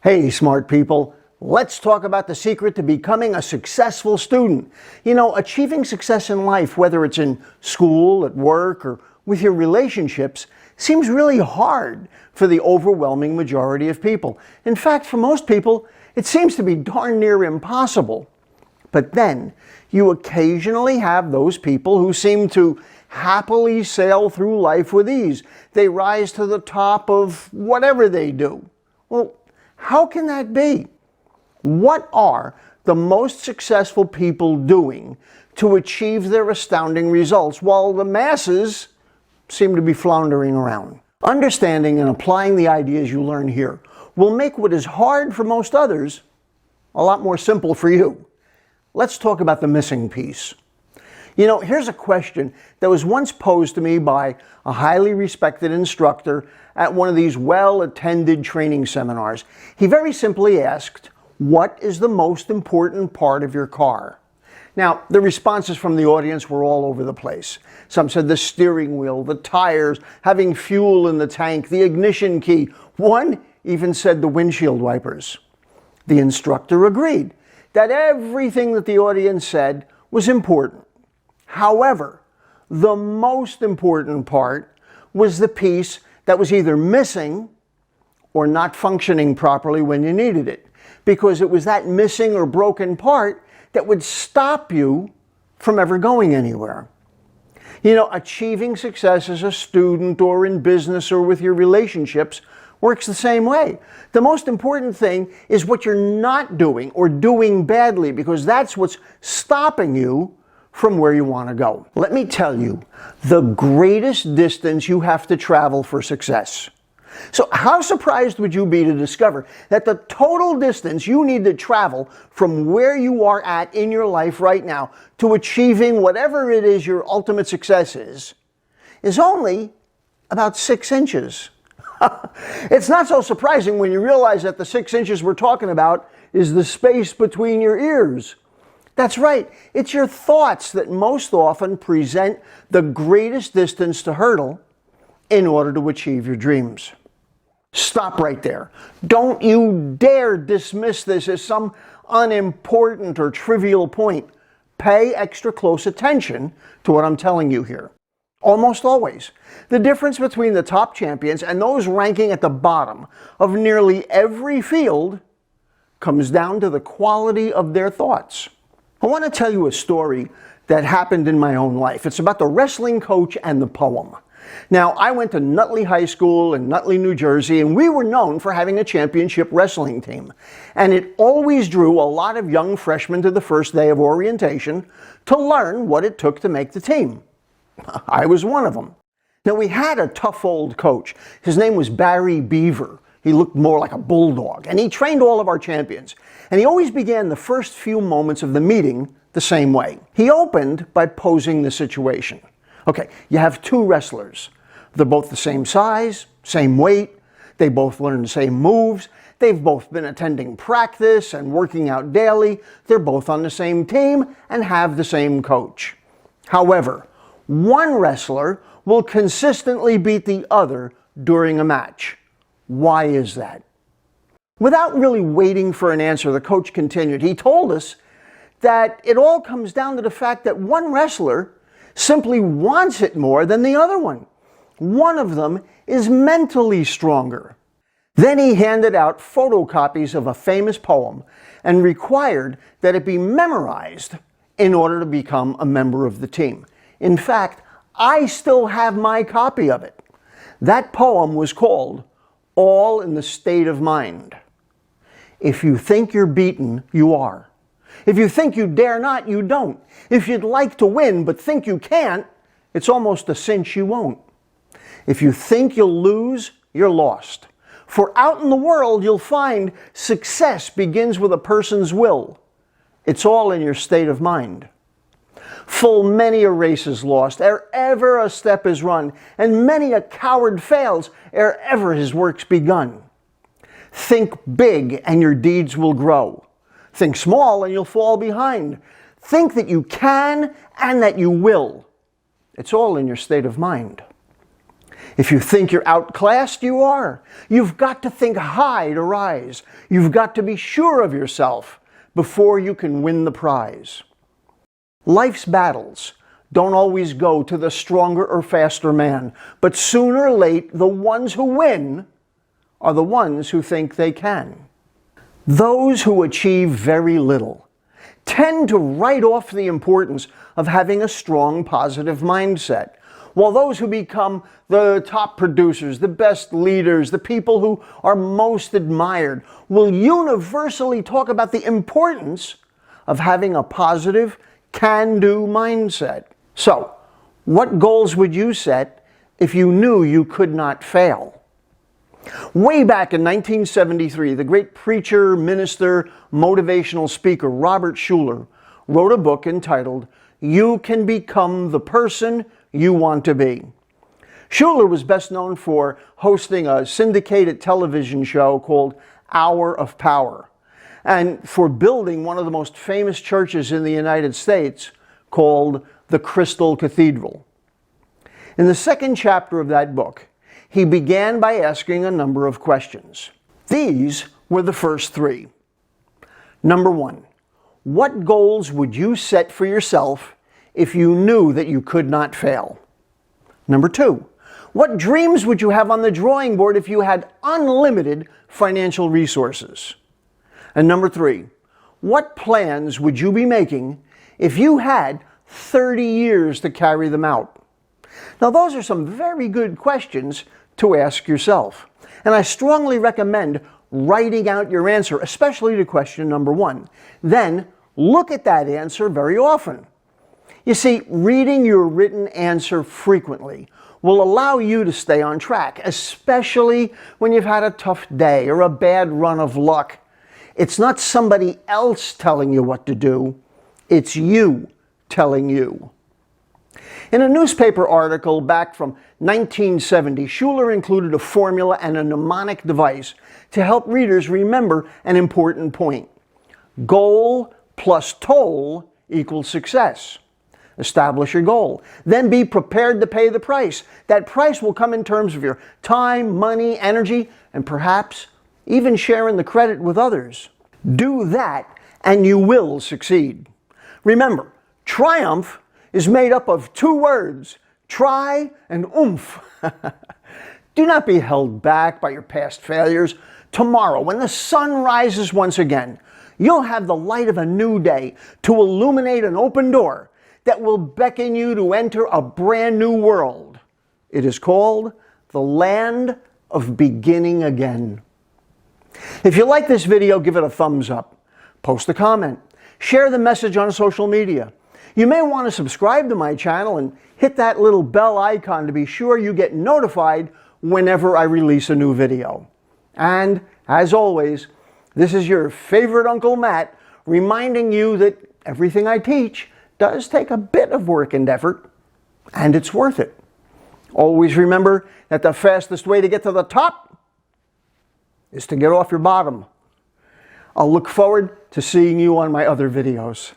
Hey, smart people, let's talk about the secret to becoming a successful student. You know, achieving success in life, whether it's in school, at work, or with your relationships, seems really hard for the overwhelming majority of people. In fact, for most people, it seems to be darn near impossible. But then, you occasionally have those people who seem to happily sail through life with ease. They rise to the top of whatever they do. Well, how can that be? What are the most successful people doing to achieve their astounding results while the masses seem to be floundering around? Understanding and applying the ideas you learn here will make what is hard for most others a lot more simple for you. Let's talk about the missing piece. You know, here's a question that was once posed to me by a highly respected instructor at one of these well-attended training seminars. He very simply asked, "What is the most important part of your car?" Now, the responses from the audience were all over the place. Some said the steering wheel, the tires, having fuel in the tank, the ignition key. One even said the windshield wipers. The instructor agreed that everything that the audience said was important. However, the most important part was the piece that was either missing or not functioning properly when you needed it, because it was that missing or broken part that would stop you from ever going anywhere. You know, achieving success as a student or in business or with your relationships works the same way. The most important thing is what you're not doing or doing badly, because that's what's stopping you from where you want to go. Let me tell you, the greatest distance you have to travel for success. So how surprised would you be to discover that the total distance you need to travel from where you are at in your life right now to achieving whatever it is your ultimate success is only about 6 inches. It's not so surprising when you realize that the 6 inches we're talking about is the space between your ears. That's right, it's your thoughts that most often present the greatest distance to hurdle in order to achieve your dreams. Stop right there. Don't you dare dismiss this as some unimportant or trivial point. Pay extra close attention to what I'm telling you here. Almost always, the difference between the top champions and those ranking at the bottom of nearly every field comes down to the quality of their thoughts. I want to tell you a story that happened in my own life. It's about the wrestling coach and the poem. Now, I went to Nutley High School in Nutley, New Jersey, and we were known for having a championship wrestling team. And it always drew a lot of young freshmen to the first day of orientation to learn what it took to make the team. I was one of them. Now, we had a tough old coach. His name was Barry Beaver. He looked more like a bulldog, and he trained all of our champions. And he always began the first few moments of the meeting the same way. He opened by posing the situation. Okay, you have two wrestlers. They're both the same size, same weight. They both learn the same moves. They've both been attending practice and working out daily. They're both on the same team and have the same coach. However, one wrestler will consistently beat the other during a match. Why is that? Without really waiting for an answer, the coach continued. He told us that it all comes down to the fact that one wrestler simply wants it more than the other one. One of them is mentally stronger. Then he handed out photocopies of a famous poem and required that it be memorized in order to become a member of the team. In fact, I still have my copy of it. That poem was called "All in the State of Mind." If you think you're beaten, you are. If you think you dare not, you don't. If you'd like to win but think you can't, it's almost a cinch you won't. If you think you'll lose, you're lost. For out in the world, you'll find success begins with a person's will. It's all in your state of mind. Full many a race is lost, ere ever a step is run, and many a coward fails, ere ever his work's begun. Think big, and your deeds will grow. Think small, and you'll fall behind. Think that you can, and that you will. It's all in your state of mind. If you think you're outclassed, you are. You've got to think high to rise. You've got to be sure of yourself before you can win the prize. Life's battles don't always go to the stronger or faster man, but sooner or late, the ones who win are the ones who think they can. Those who achieve very little tend to write off the importance of having a strong, positive mindset, while those who become the top producers, the best leaders, the people who are most admired, will universally talk about the importance of having a positive, can-do mindset. So, what goals would you set if you knew you could not fail? Way back in 1973, the great preacher, minister, motivational speaker Robert Schuller wrote a book entitled, "You Can Become the Person You Want to Be." Schuller was best known for hosting a syndicated television show called Hour of Power, and for building one of the most famous churches in the United States called the Crystal Cathedral. In the second chapter of that book, he began by asking a number of questions. These were the first three. Number one, what goals would you set for yourself if you knew that you could not fail? Number two, what dreams would you have on the drawing board if you had unlimited financial resources? And number three, what plans would you be making if you had 30 years to carry them out? Now, those are some very good questions to ask yourself. And I strongly recommend writing out your answer, especially to question number one. Then, look at that answer very often. You see, reading your written answer frequently will allow you to stay on track, especially when you've had a tough day or a bad run of luck. It's not somebody else telling you what to do, it's you telling you. In a newspaper article back from 1970, Schuller included a formula and a mnemonic device to help readers remember an important point. Goal plus toll equals success. Establish your goal. Then be prepared to pay the price. That price will come in terms of your time, money, energy, and perhaps even sharing the credit with others. Do that and you will succeed. Remember, triumph is made up of two words, try and oomph. Do not be held back by your past failures. Tomorrow, when the sun rises once again, you'll have the light of a new day to illuminate an open door that will beckon you to enter a brand new world. It is called the land of beginning again. If you like this video, give it a thumbs up. Post a comment. Share the message on social media. You may want to subscribe to my channel and hit that little bell icon to be sure you get notified whenever I release a new video. And, as always, this is your favorite Uncle Matt reminding you that everything I teach does take a bit of work and effort, and it's worth it. Always remember that the fastest way to get to the top is to get off your bottom. I'll look forward to seeing you on my other videos.